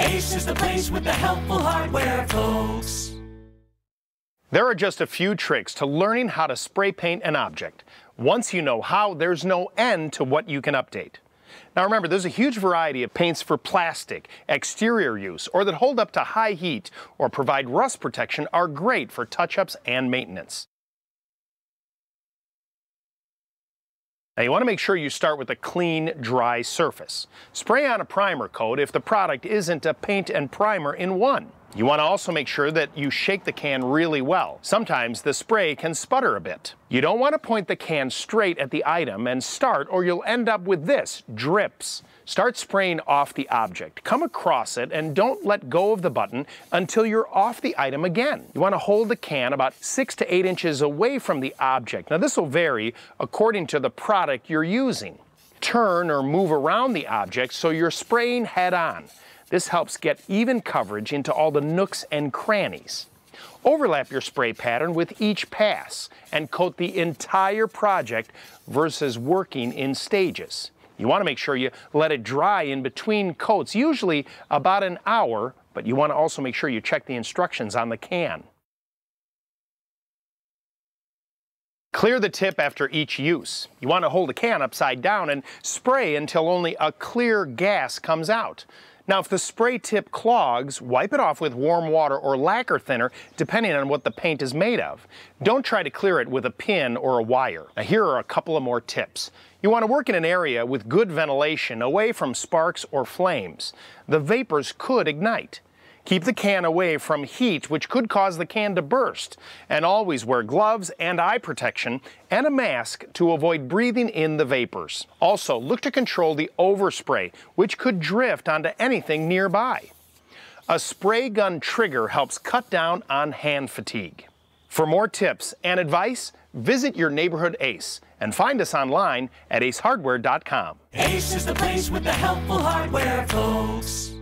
Ace is the place with the helpful hardware, folks. There are just a few tricks to learning how to spray paint an object. Once you know how, there's no end to what you can update. Now remember, there's a huge variety of paints for plastic, exterior use, or that hold up to high heat or provide rust protection are great for touch-ups and maintenance. Now you want to make sure you start with a clean, dry surface. Spray on a primer coat if the product isn't a paint and primer in one. You want to also make sure that you shake the can really well. Sometimes the spray can sputter a bit. You don't want to point the can straight at the item and start, or you'll end up with this, drips. Start spraying off the object. Come across it and don't let go of the button until you're off the item again. You want to hold the can about 6 to 8 inches away from the object. Now this will vary according to the product you're using. Turn or move around the object so you're spraying head on. This helps get even coverage into all the nooks and crannies. Overlap your spray pattern with each pass and coat the entire project versus working in stages. You want to make sure you let it dry in between coats, usually about an hour, but you want to also make sure you check the instructions on the can. Clear the tip after each use. You want to hold the can upside down and spray until only a clear gas comes out. Now, if the spray tip clogs, wipe it off with warm water or lacquer thinner, depending on what the paint is made of. Don't try to clear it with a pin or a wire. Now, here are a couple of more tips. You want to work in an area with good ventilation, away from sparks or flames. The vapors could ignite. Keep the can away from heat, which could cause the can to burst. And always wear gloves and eye protection and a mask to avoid breathing in the vapors. Also, look to control the overspray, which could drift onto anything nearby. A spray gun trigger helps cut down on hand fatigue. For more tips and advice, visit your neighborhood Ace and find us online at acehardware.com. Ace is the place with the helpful hardware, folks.